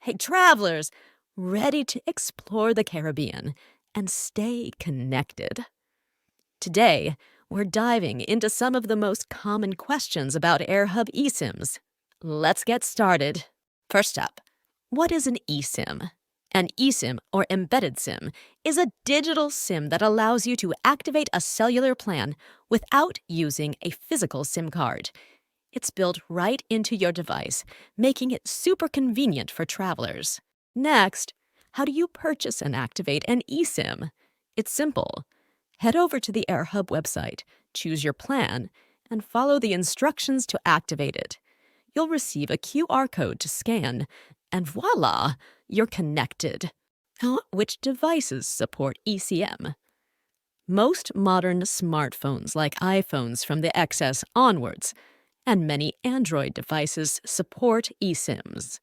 Hey, travelers, ready to explore the Caribbean and stay connected. Today, we're diving into some of the most common questions about Airhub eSIMs. Let's get started. First up, what is an eSIM? An eSIM, or embedded SIM, is a digital SIM that allows you to activate a cellular plan without using a physical SIM card. It's built right into your device, making it super convenient for travelers. Next, how do you purchase and activate an eSIM? It's simple. Head over to the Airhub website, choose your plan, and follow the instructions to activate it. You'll receive a QR code to scan, and voila, you're connected. Now, which devices support eSIM? Most modern smartphones, like iPhones from the XS onwards, and many Android devices support eSIMs.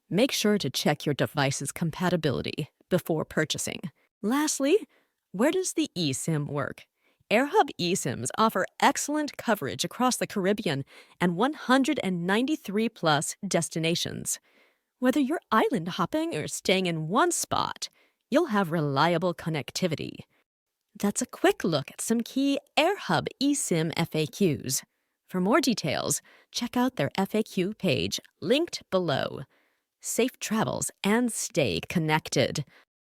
Make sure to check your device's compatibility before purchasing. Lastly, where does the eSIM work? Airhub eSIMs offer excellent coverage across the Caribbean and 193-plus destinations. Whether you're island hopping or staying in one spot, you'll have reliable connectivity. That's a quick look at some key Airhub eSIM FAQs. For more details, check out their FAQ page linked below. Safe travels and stay connected.